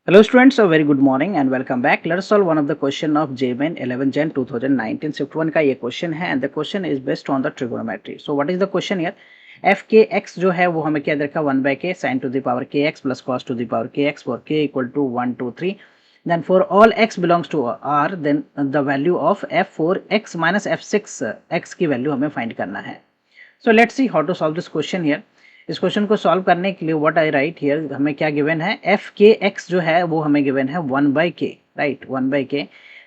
Hello students, a very good morning and welcome back. Let us solve one of the question of JMN 11 Jan 2019 Shift 1 का ये question है and the question is based on the trigonometry. So what is the question here? f k x जो है वो हमें क्या दे रखा 1 by k sin to the power kx plus cos to the power kx for k equal to 1 2 3. Then for all x belongs to r, then the value of f for x minus f6 x की value हमें find करना है. So let's see how to solve this question here. इस question को solve करने के लिए what I right here, हमें क्या गिवन है, एफ के एक्स जो है वो हमें गिवन है 1 by k, right 1 by k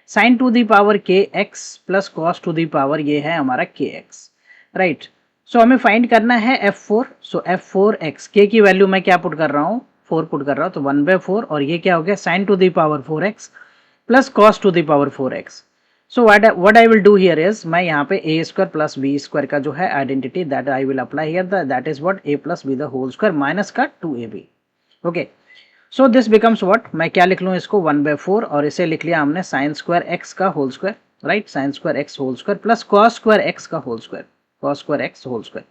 sine to the power k x plus cos to the power ये है हमारा के एक्स, राइट. सो हमें फाइंड करना है f4. सो f4 x के की वैल्यू मैं क्या पुट कर रहा हूँ, 4 पुट कर रहा हूँ, तो 1 बाई 4 और ये क्या हो गया sine to the power 4x प्लस cos to the power 4x. So what I will do here is मैं यहाँ पे a square plus b square का जो है identity that I will apply here, that is what a plus b the whole square minus का 2ab. Okay, so this becomes what, मैं क्या लिख लूँ इसको 1 by 4 और इसे लिख लिया हमने sin square x का whole square, right, sin square x whole square plus cos square x का whole square, cos square x whole square.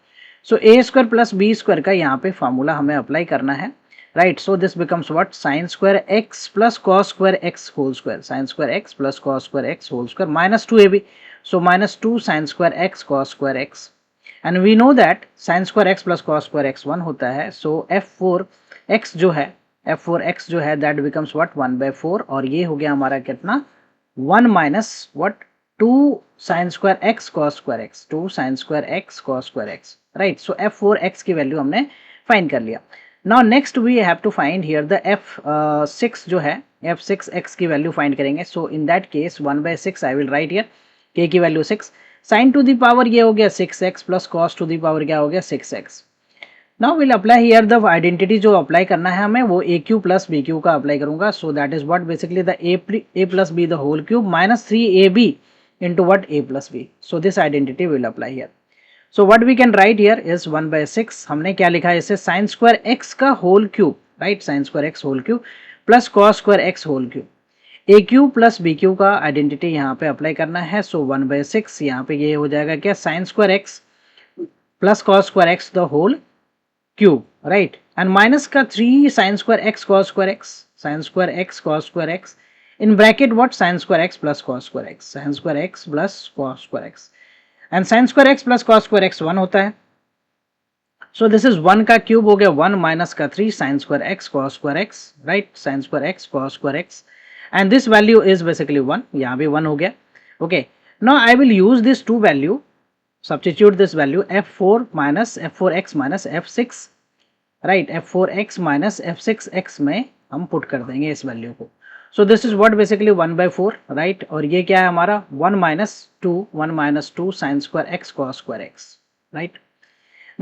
So a square plus b square का यहाँ पे फार्मूला हमें अप्लाई करना है, right. So this becomes what, sin square x plus cos square x whole square, sin square x plus cos square x whole square minus 2ab. So minus 2 sin square x cos square x, and we know that sin square x plus cos square x 1 होता है. So f4x जो है, f4x जो है that becomes what 1 by 4 और ये हो गया हमारा कितना 1 minus what 2 sin square x cos square x, 2 sin square x cos square x, right. So f4x की वैल्यू हमने फाइंड कर लिया. Now next we have to find here the f6 जो है, f6x की वैल्यू फाइंड करेंगे. So in that case 1 by 6 I will write here, k की value 6, sine to the power ये हो गया 6x plus cos to the power क्या हो गया 6x. Now will apply here the identity, जो अप्लाई करना है हमें वो a cube plus b cube का अप्लाई करूंगा. So that is what basically the a plus b the whole cube minus 3ab into what a plus b. So this identity will apply here. So what we can write here is 1 by 6. हमने क्या लिखा है इसे sin square x का whole cube, right, sin square x whole cube plus cos square x whole cube. a cube plus b cube का identity यहाँ पे apply करना है. So 1 by 6 यहाँ पे ये हो जाएगा क्या sin square x plus cos square x the whole cube, right, and minus का 3 sin square x cos square x, sin square x cos square x in bracket what sin square x plus cos square x, sin square x plus cos square x. And sign square x plus cos square x 1 होता है. So this is 1 का cube हो गया 1 minus का 3 sine square x cos square x, right, sine square x cos square x, and this value is basically 1, यहाँ भी 1 हो गया. Okay, now I will use this two value, substitute this value f4 minus f4x minus f6, right, f4x minus f6x में हम put कर देंगे इस value को. So this is what basically 1 by 4, right, और ये क्या है हमारा 1 minus 2 sin square x cos square x, right.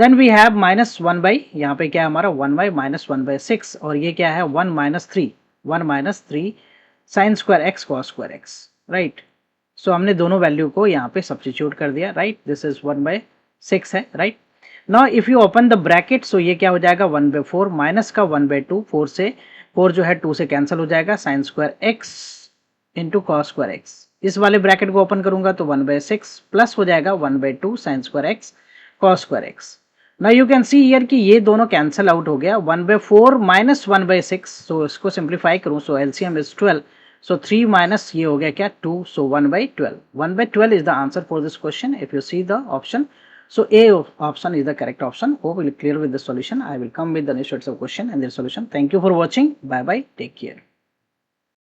Then we have minus 1 by, यहाँ पे क्या है हमारा 1 by minus 1 by 6 और ये क्या है 1 minus 3 sin square x cos square x, right. So हमने दोनों वैल्यू को यहाँ पे सब्स्टिट्यूट कर दिया, right. This is 1 by 6 है, right. Now if you open the bracket, so ये क्या हो जाएगा 1 by 4 माइनस का 1 by 2, 4 से 4 जो है 2 से कैंसिल हो जाएगा, sign square x into cos square x. इस वाले ब्रैकेट को ओपन करूंगा तो 1 बाई 6 प्लस हो जाएगा 1 by 2 sign square x cos square x. Now you can see here कि ये दोनों कैंसिल आउट हो गया. 1 बाई 4 माइनस 1 बाई 6, सो इसको सिंप्लीफाई करूं, सो एलसीएम इज 12. सो 3 माइनस ये हो गया क्या 2, सो 1 by 12. 1 by 12 is the answer for this question if you see the option. So A option is the correct option. Hope you will clear with the solution. I will come with the next sets of question and their solution. Thank you for watching. Bye bye. Take care.